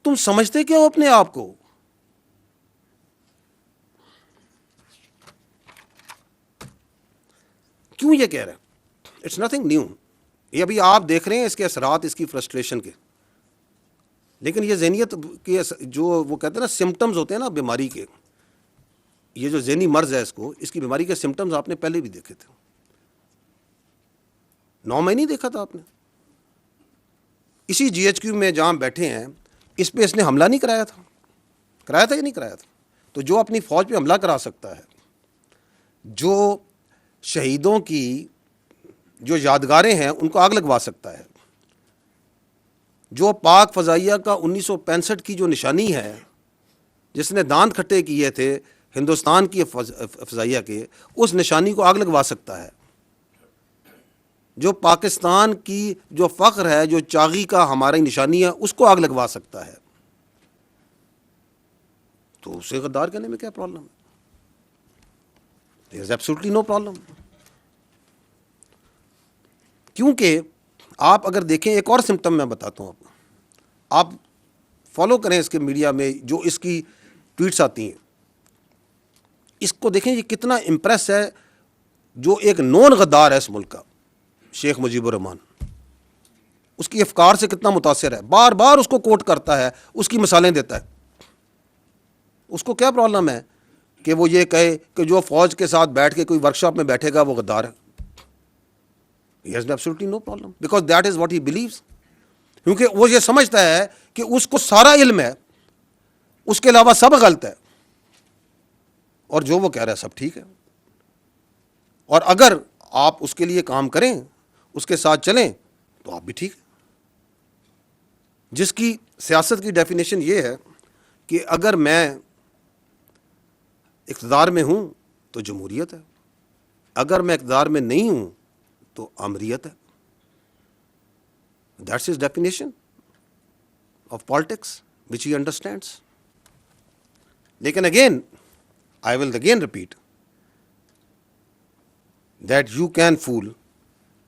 تم سمجھتے کیا ہو اپنے آپ کو؟ کیوں یہ کہہ رہے ہیں؟ It's nothing new. یہ ابھی آپ دیکھ رہے ہیں اس کے اثرات اس کی فرسٹریشن کے. لیکن یہ ذہنیت کے جو وہ کہتے ہیں نا سمٹمز ہوتے ہیں نا بیماری کے، یہ جو ذہنی مرض ہے اس کی بیماری کے سمٹمز آپ نے پہلے بھی دیکھے تھے. 9 مہینے نہیں دیکھا تھا آپ نے؟ اسی جی ایچ کیو میں جہاں بیٹھے ہیں اس پہ اس نے حملہ نہیں کرایا تھا؟ کرایا تھا یا نہیں کرایا تھا؟ تو جو اپنی فوج پہ حملہ کرا سکتا ہے، جو شہیدوں کی جو یادگاریں ہیں ان کو آگ لگوا سکتا ہے، جو پاک فضائیہ کا 1965 کی جو نشانی ہے جس نے دانت کھٹے کیے تھے ہندوستان کی فضائیہ کے، اس نشانی کو آگ لگوا سکتا ہے، جو پاکستان کی جو فخر ہے، جو چاغی کا ہماری نشانی ہے، اس کو آگ لگوا سکتا ہے، تو اسے غدار کہنے میں کیا پرابلم ہے؟ There is absolutely no problem. کیونکہ آپ اگر دیکھیں ایک اور سمٹم میں بتاتا ہوں آپ فالو کریں اس کے میڈیا میں جو اس کی ٹویٹس آتی ہیں، اس کو دیکھیں یہ کتنا امپریس ہے. جو ایک نون غدار ہے اس ملک کا، شیخ مجیب الرحمان، اس کی افکار سے کتنا متاثر ہے، بار بار اس کو کوٹ کرتا ہے، اس کی مثالیں دیتا ہے. اس کو کیا پرابلم ہے کہ وہ یہ کہے کہ جو فوج کے ساتھ بیٹھ کے کوئی ورکشاپ میں بیٹھے گا وہ غدار ہے؟ He has absolutely no problem because that is what he believes. کیونکہ وہ یہ سمجھتا ہے کہ اس کو سارا علم ہے، اس کے علاوہ سب غلط ہے، اور جو وہ کہہ رہا ہے سب ٹھیک ہے. اور اگر آپ اس کے لیے کام کریں، اس کے ساتھ چلیں، تو آپ بھی ٹھیک ہیں. جس کی سیاست کی ڈیفینیشن یہ ہے کہ اگر میں اقتدار میں ہوں تو جمہوریت ہے، اگر میں اقتدار میں نہیں ہوں تو آمریت ہے. That's his definition of politics which he understands. لیکن again I will again repeat that you can fool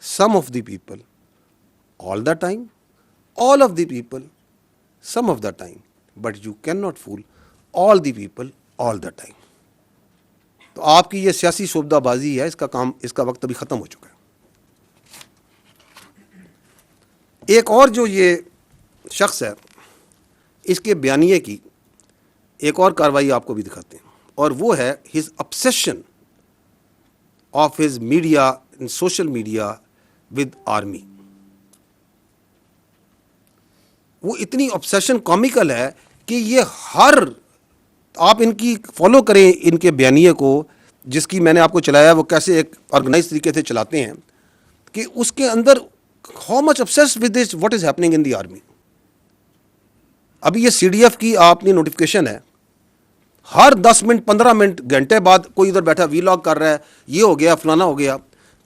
some of the people all the time, all of the people some of the time, but you cannot fool all the people all the time. تو آپ کی یہ سیاسی شعبدہ بازی ہے، اس کا وقت ابھی ختم ہو چکا ہے. ایک اور جو یہ شخص ہے، اس کے بیانیے کی ایک اور کاروائی آپ کو بھی دکھاتے ہیں، اور وہ ہے his obsession of his media and social media with army. وہ اتنی obsession comical ہے کہ یہ آپ ان کی فالو کریں ان کے بیانیے کو، جس کی میں نے آپ کو چلایا وہ کیسے ایک آرگنائز طریقے سے چلاتے ہیں، کہ اس کے اندر how much obsessed with this what is happening in the army. ابھی یہ سی ڈی ایف کی آپ نے نوٹیفیکیشن ہے، ہر 10 منٹ 15 منٹ گھنٹے بعد کوئی ادھر بیٹھا وی لاگ کر رہا ہے، یہ ہو گیا فلانا ہو گیا.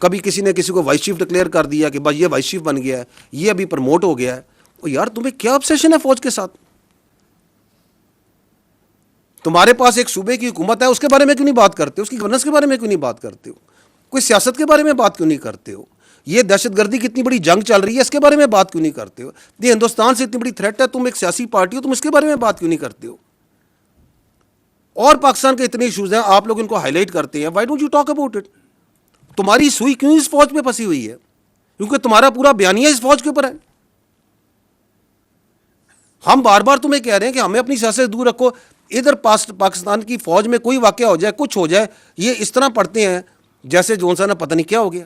کبھی کسی نے کسی کو وائس چیف ڈکلیئر کر دیا کہ بھائی یہ وائس چیف بن گیا ہے، یہ ابھی پروموٹ ہو گیا ہے. یار تمہیں کیا obsession ہے فوج کے ساتھ؟ تمہارے پاس ایک صوبے کی حکومت ہے، اس کے بارے میں کیوں نہیں بات کرتے ہو؟ اس کی گورننس کے بارے میں کیوں نہیں بات کرتے ہو؟ کوئی سیاست کے بارے میں بات کیوں نہیں کرتے ہو؟ یہ دہشت گردی کی اتنی بڑی جنگ چل رہی ہے، اس کے بارے میں بات کیوں نہیں کرتے ہو؟ یہ ہندوستان سے اتنی بڑی تھریٹ ہے، تم ایک سیاسی پارٹی ہو، تم اس کے بارے میں بات کیوں نہیں کرتے ہو؟ اور پاکستان کے اتنے ایشوز ہیں، آپ لوگ ان کو ہائی لائٹ کرتے ہیں. Why don't you talk about it? تمہاری سوئی کیوں اس فوج پہ پھنسی ہوئی ہے؟ کیونکہ تمہارا پورا بیانیہ اس فوج کے اوپر ہے. ہم بار بار تمہیں کہہ رہے ہیں کہ ہمیں اپنی سیاست سے دور رکھو. ادھر پاکستان کی فوج میں کوئی واقعہ ہو جائے، کچھ ہو جائے، یہ اس طرح پڑھتے ہیں جیسے جون سا نا پتہ نہیں کیا ہو گیا.